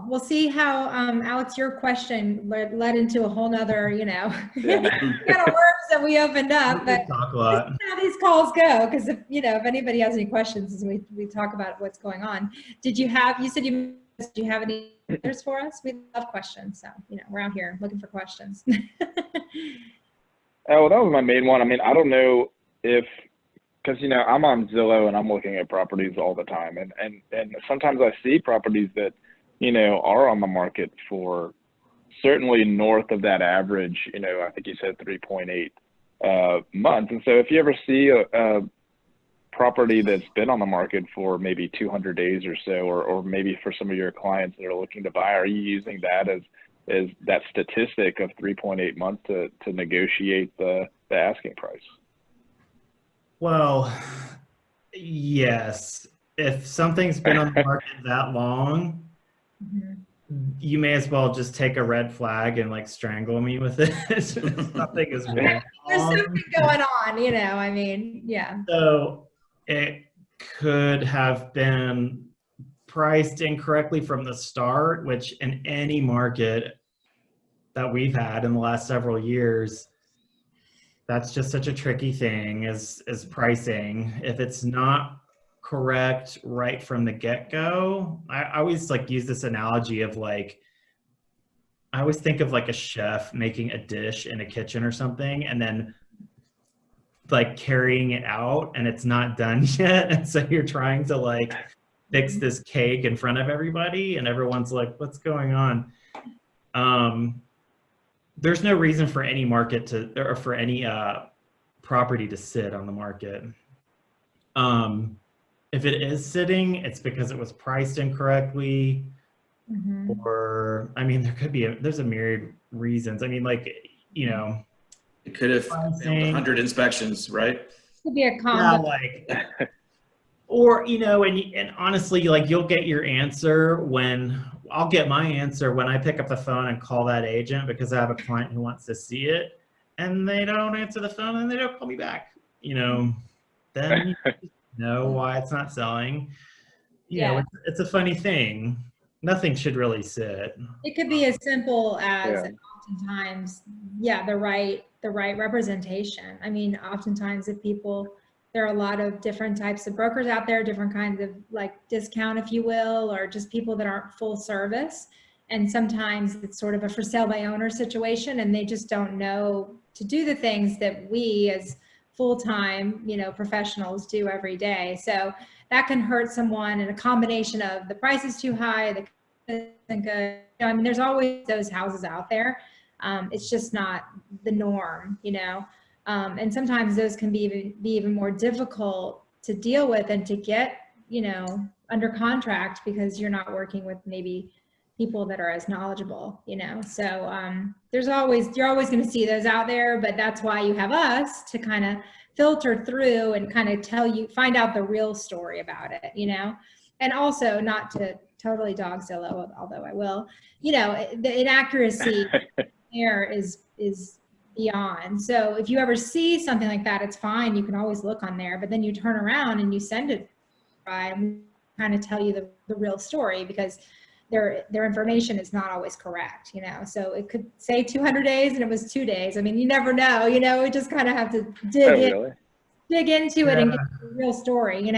We'll see how, Alex, your question led into a whole nother, kind of worms that we opened up. But talk a lot. This is how these calls go, because if anybody has any questions as we talk about what's going on. You said did you have any others for us? We love questions, so we're out here looking for questions. Well, that was my main one. I mean, I don't know if, because I'm on Zillow and I'm looking at properties all the time, and sometimes I see properties that are on the market for certainly north of that average. I think you said 3.8 months. And so if you ever see a property that's been on the market for maybe 200 days or so, or maybe for some of your clients that are looking to buy, are you using that as that statistic of 3.8 months to negotiate the asking price? Well, yes. If something's been on the market that long, you may as well just take a red flag and strangle me with it. Something is wrong. There's something going on, I mean, yeah. So it could have been priced incorrectly from the start, which in any market that we've had in the last several years, that's just such a tricky thing is pricing. If it's not correct right from the get-go, I always use this analogy of I always think of a chef making a dish in a kitchen or something, and then carrying it out and it's not done yet, and so you're trying to fix this cake in front of everybody, and everyone's like, what's going on? There's no reason for any market or for any property to sit on the market. If it is sitting, it's because it was priced incorrectly, or there's a myriad reasons. I mean, it could have 100 inspections, right? Could be a combo. Or and honestly, you'll get your answer I'll get my answer when I pick up the phone and call that agent, because I have a client who wants to see it, and they don't answer the phone and they don't call me back. Then you know why it's not selling. It's a funny thing. Nothing should really sit. It could be as simple as oftentimes, the right representation. I mean, oftentimes there are a lot of different types of brokers out there, different kinds of discount, if you will, or just people that aren't full service. And sometimes it's sort of a for sale by owner situation, and they just don't know to do the things that we as full-time, professionals do every day. So that can hurt someone, and a combination of the price is too high, the isn't good. I mean, there's always those houses out there. It's just not the norm, and sometimes those can be even more difficult to deal with and to get, under contract, because you're not working with maybe people that are as knowledgeable, so you're always going to see those out there, but that's why you have us to kind of filter through and kind of find out the real story about it, and also not to totally dog Zillow, although I will, the inaccuracy there is beyond. So if you ever see something like that, it's fine. You can always look on there, but then you turn around and you send it, right? And we kind of tell you the real story, because their information is not always correct, so it could say 200 days and it was 2 days. I mean, you never know, we just kind of have to dig into it and get the real story,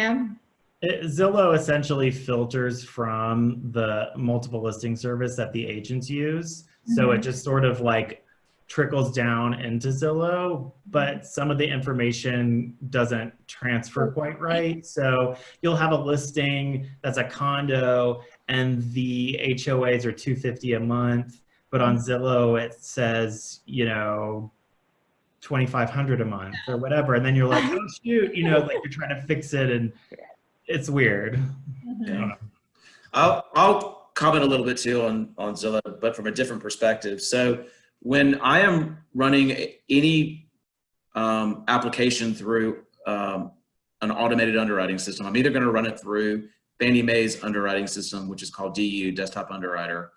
Zillow essentially filters from the multiple listing service that the agents use. So it just sort of like trickles down into Zillow, but some of the information doesn't transfer quite right. So you'll have a listing that's a condo and the HOAs are $250 a month, but on Zillow it says, $2,500 a month or whatever. And then you're like, oh shoot, like you're trying to fix it, and it's weird. Yeah. I'll comment a little bit too on Zillow, but from a different perspective. So when I am running any application through an automated underwriting system, I'm either going to run it through Fannie Mae's underwriting system, which is called DU, Desktop Underwriter.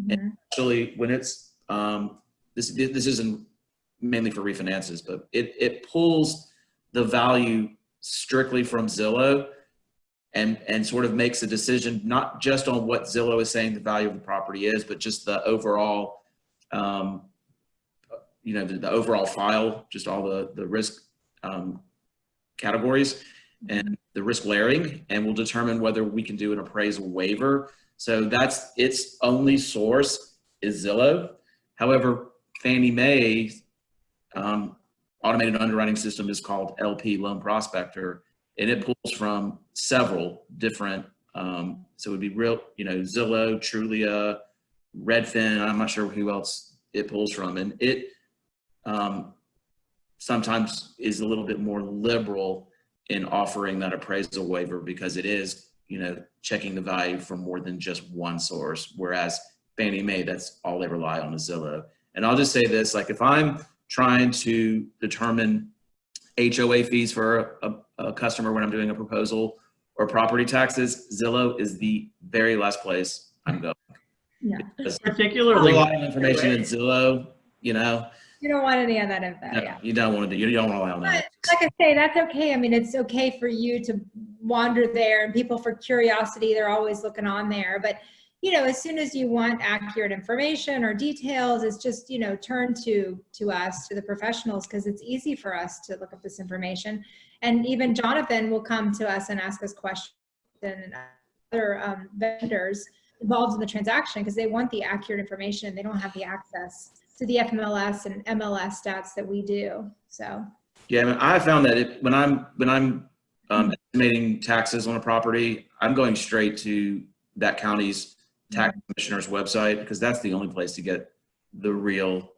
And actually, when it's this isn't mainly for refinances, but it pulls the value strictly from Zillow and sort of makes a decision not just on what Zillow is saying the value of the property is, but just the overall, the overall file, just all the risk categories and the risk layering, and will determine whether we can do an appraisal waiver. So that's its only source is Zillow. However, Fannie Mae's automated underwriting system is called LP Loan Prospector, and it pulls from several different, so it would be Zillow, Trulia, Redfin, I'm not sure who else it pulls from. And it sometimes is a little bit more liberal in offering that appraisal waiver, because it is, checking the value from more than just one source. Whereas Fannie Mae, that's all they rely on is Zillow. And I'll just say this, like if I'm trying to determine HOA fees for a customer when I'm doing a proposal, or property taxes, Zillow is the very last place I'm going. Yeah. Particularly a lot of information in Zillow, You don't want any of that info. no, Yeah. you don't want to rely on that. But like I say, that's okay. I mean, it's okay for you to wander there, and people, for curiosity, they're always looking on there. But, as soon as you want accurate information or details, it's just, turn to us, to the professionals, because it's easy for us to look up this information. And even Jonathan will come to us and ask us questions, and other vendors involved in the transaction, because they want the accurate information. They don't have the access to the FMLS and MLS stats that we do. So Yeah, I mean, I found that when I'm estimating taxes on a property, I'm going straight to that county's tax commissioner's website, because that's the only place to get the real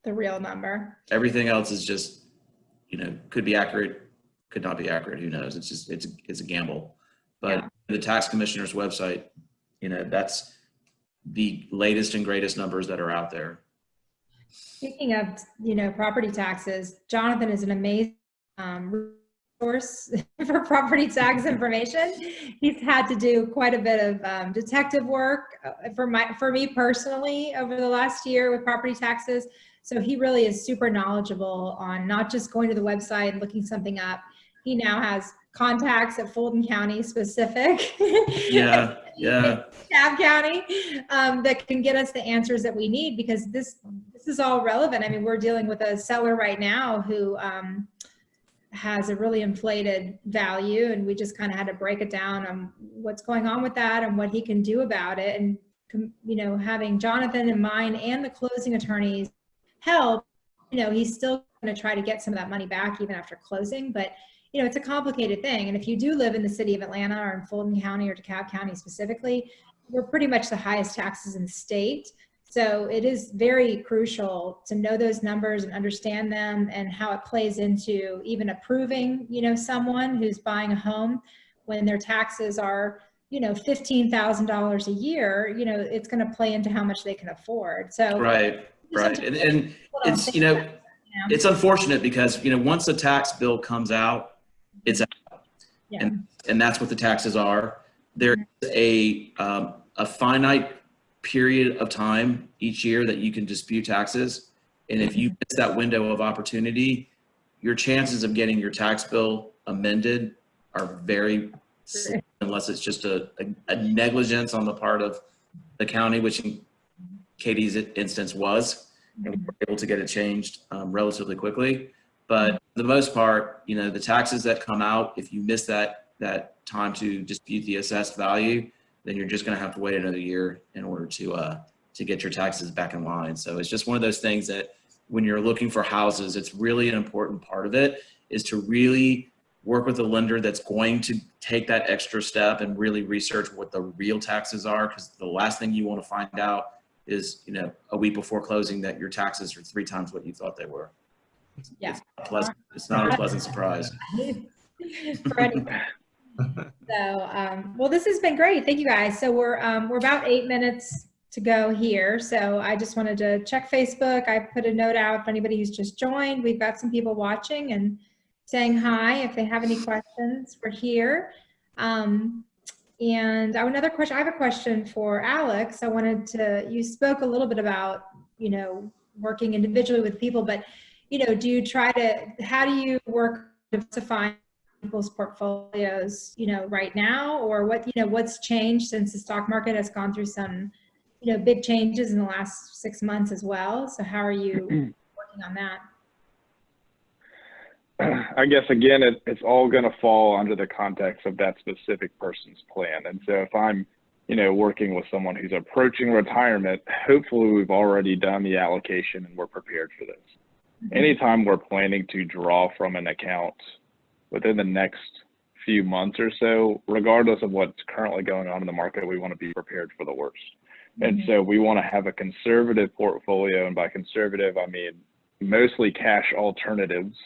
number. Everything else is just, could be accurate, could not be accurate. Who knows? It's just, it's a gamble. But Yeah. the tax commissioner's website, that's the latest and greatest numbers that are out there. Speaking of, property taxes, Jonathan is an amazing resource for property tax information. He's had to do quite a bit of detective work for me personally over the last year with property taxes. So he really is super knowledgeable on not just going to the website and looking something up. He now has contacts at Fulton County specific. Yeah. Cobb County that can get us the answers that we need, because this is all relevant. I mean, we're dealing with a seller right now who has a really inflated value, and we just kind of had to break it down on what's going on with that and what he can do about it. And having Jonathan and mine and the closing attorneys help, he's still to try to get some of that money back even after closing. But, you know, it's a complicated thing. And if you do live in the city of Atlanta or in Fulton County or DeKalb County specifically, we're pretty much the highest taxes in the state. So it is very crucial to know those numbers and understand them and how it plays into even approving, you know, someone who's buying a home when their taxes are, you know, $15,000 a year. You know, it's going to play into how much they can afford. So Right. And it's, you know, it's unfortunate because, you know, once a tax bill comes out, it's out. Yeah. And that's what the taxes are. There's a finite period of time each year that you can dispute taxes. And if you miss that window of opportunity, your chances of getting your tax bill amended are very slim, unless it's just a negligence on the part of the county, which in Katie's instance was, and we were able to get it changed relatively quickly. But for the most part, you know, the taxes that come out, if you miss that time to dispute the assessed value, then you're just going to have to wait another year in order to get your taxes back in line. So it's just one of those things that when you're looking for houses, it's really an important part of it is to really work with a lender that's going to take that extra step and really research what the real taxes are, because the last thing you want to find out is, you know, a week before closing that your taxes are 3 times what you thought they were. Yeah. It's not a pleasant surprise. So, well, this has been great. Thank you guys. So we're about 8 minutes to go here. So I just wanted to check Facebook. I put a note out for anybody who's just joined. We've got some people watching and saying hi. If they have any questions, we're here. And another question, I have a question for Alex. You spoke a little bit about, you know, working individually with people, but, you know, how do you work to find people's portfolios, you know, right now, or what's changed since the stock market has gone through some, you know, big changes in the last 6 months as well. So how are you working on that? I guess, again, it's all going to fall under the context of that specific person's plan. And so if I'm, you know, working with someone who's approaching retirement, hopefully we've already done the allocation and we're prepared for this. Mm-hmm. Anytime we're planning to draw from an account within the next few months or so, regardless of what's currently going on in the market, we want to be prepared for the worst. Mm-hmm. And so we want to have a conservative portfolio. And by conservative, I mean mostly cash alternatives,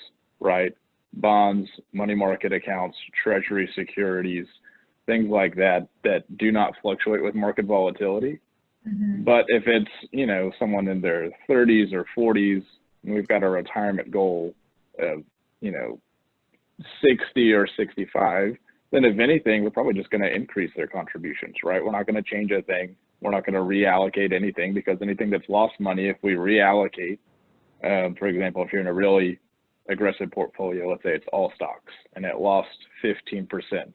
right? Bonds, money market accounts, treasury securities, things like that, that do not fluctuate with market volatility. Mm-hmm. But if it's, you know, someone in their 30s or 40s, and we've got a retirement goal of, you know, 60 or 65, then if anything, we're probably just going to increase their contributions, right? We're not going to change a thing. We're not going to reallocate anything, because anything that's lost money, if we reallocate, for example, if you're in a really aggressive portfolio, let's say it's all stocks and it lost 15%. Mm-hmm.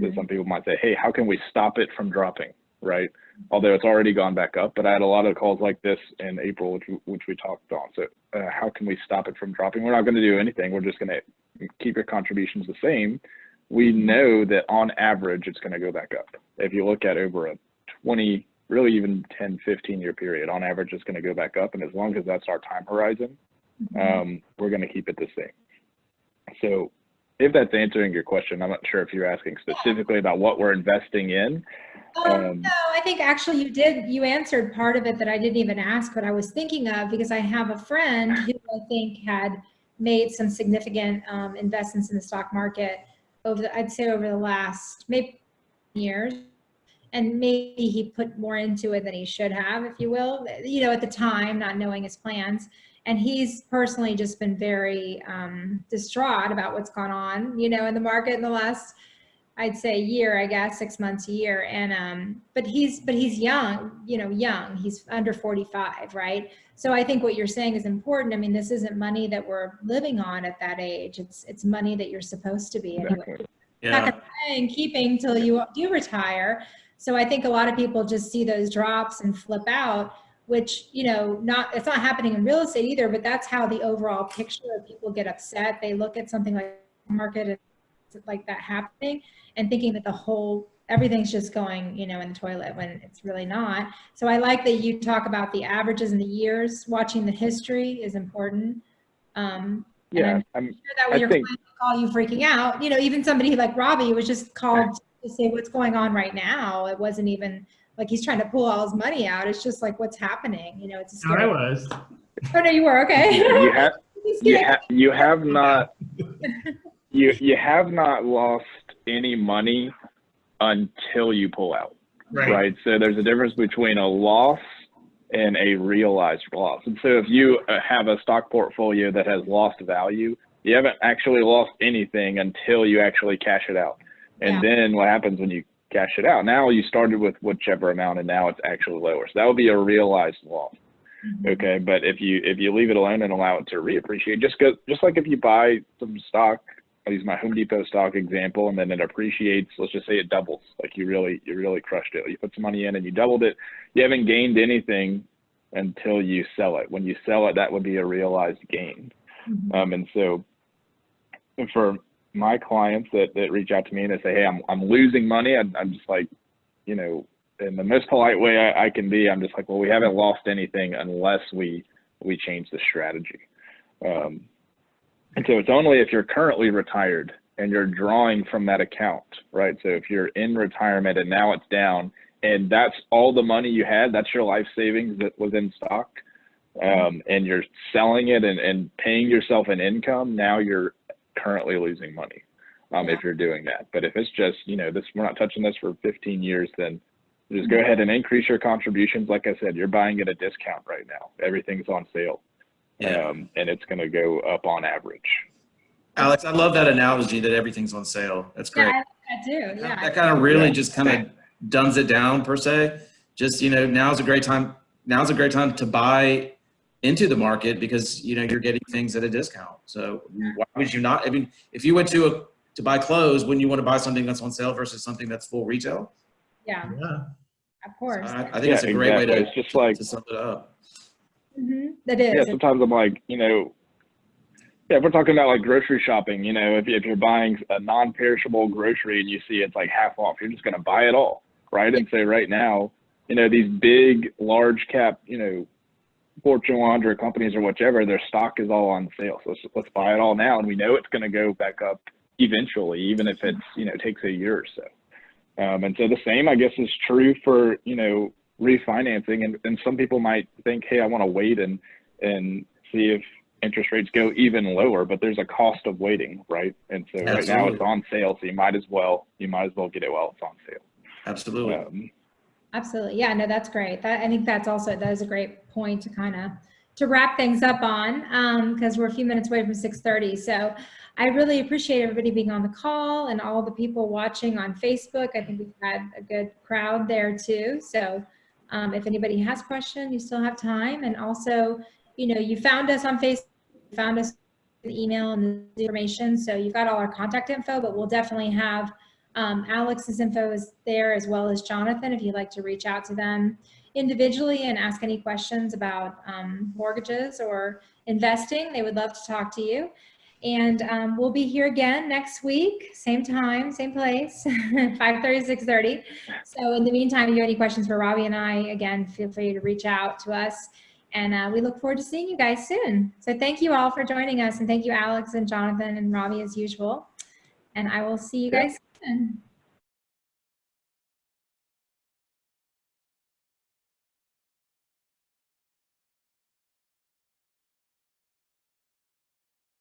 So some people might say, hey, how can we stop it from dropping, right? Although it's already gone back up, but I had a lot of calls like this in April, which we talked on. So how can we stop it from dropping? We're not going to do anything. We're just going to keep your contributions the same. We know that on average, it's going to go back up. If you look at over a 20, really even 10, 15-year period, on average, it's going to go back up. And as long as that's our time horizon, we're going to keep it the same. So if that's answering your question, I'm not sure if you're asking specifically about what we're investing in. No, I think actually you answered part of it that I didn't even ask, but I was thinking of, because I have a friend who I think had made some significant investments in the stock market I'd say over the last maybe years. And maybe he put more into it than he should have, if you will, you know, at the time, not knowing his plans. And he's personally just been very distraught about what's gone on, you know, in the market in the last, I'd say, year, I guess, 6 months, a year. And but he's young, you know, young. He's under 45, right? So I think what you're saying is important. I mean, this isn't money that we're living on at that age. It's money that you're supposed to be anyway. Yeah. Not gonna pay and keeping till you do retire. So I think a lot of people just see those drops and flip out, which, you know, it's not happening in real estate either, but that's how the overall picture of people get upset. They look at something like the market and like that happening and thinking that everything's just going, you know, in the toilet, when it's really not. So I like that you talk about the averages and the years. Watching the history is important. And Yeah, I'm sure that when I your think clients call you freaking out, even somebody like Robby was just called to say what's going on right now. It wasn't even like he's trying to pull all his money out. It's just like what's happening. It's a No, I scary. was. Oh no, you were okay. you have not you have not lost any money until you pull out, right? So there's a difference between a loss and a realized loss. And so if you have a stock portfolio that has lost value, you haven't actually lost anything until you actually cash it out. And then what happens when you cash it out? Now you started with whichever amount and now it's actually lower. So that would be a realized loss. Okay, but if you leave it alone and allow it to reappreciate, just like if you buy some stock, I'll use my Home Depot stock example, and then it appreciates, let's just say it doubles, like you really crushed it. You put some money in and you doubled it. You haven't gained anything until you sell it. When you sell it, that would be a realized gain. And so for my clients that reach out to me and they say, hey, I'm losing money, I'm just like, in the most polite way I can be, I'm just like, well, we haven't lost anything unless we change the strategy. And so it's only if you're currently retired and you're drawing from that account, right? So if you're in retirement and now it's down and that's all the money you had, that's your life savings that was in stock, and you're selling it and paying yourself an income, now you're currently losing money if you're doing that. But if it's just, we're not touching this for 15 years, then just go ahead and increase your contributions. Like I said, you're buying at a discount right now. Everything's on sale. And it's going to go up on average. Alex, I love that analogy that everything's on sale. That's great. Yeah, I like that too. Yeah. That kind of really just kind of dumbs it down per se. Just, now's a great time to buy into the market because, you're getting things at a discount. So why would you not? I mean, if you went to buy clothes, wouldn't you want to buy something that's on sale versus something that's full retail? Yeah. Of course. So I think it's a great way to, it's just like, to sum it up. That is. Yeah, sometimes I'm like, if we're talking about like grocery shopping, if you're buying a non-perishable grocery and you see it's like half off, you're just going to buy it all, right? And say right now, these big, large cap, Fortune 100 companies or whichever, their stock is all on sale. So let's buy it all now. And we know it's going to go back up eventually, even if it's, takes a year or so. And so the same, I guess, is true for, refinancing. And some people might think, hey, I want to wait and see if interest rates go even lower, but there's a cost of waiting, right? And so right now it's on sale. So you might as well get it while it's on sale. Absolutely. Absolutely. Yeah, no, that's great. I think that is a great point to wrap things up on, because we're a few minutes away from 6:30. So I really appreciate everybody being on the call and all the people watching on Facebook. I think we've had a good crowd there too. So if anybody has questions, you still have time. And also, you found us on Facebook, you found us with email and the information. So you've got all our contact info, but we'll definitely have Alex's info is there, as well as Jonathan, if you'd like to reach out to them individually and ask any questions about mortgages or investing. They would love to talk to you. And we'll be here again next week, same time, same place, 5:30, 6:30. So in the meantime, if you have any questions for Robby and I, again, feel free to reach out to us. And we look forward to seeing you guys soon. So thank you all for joining us. And thank you, Alex and Jonathan and Robby, as usual. And I will see you guys soon.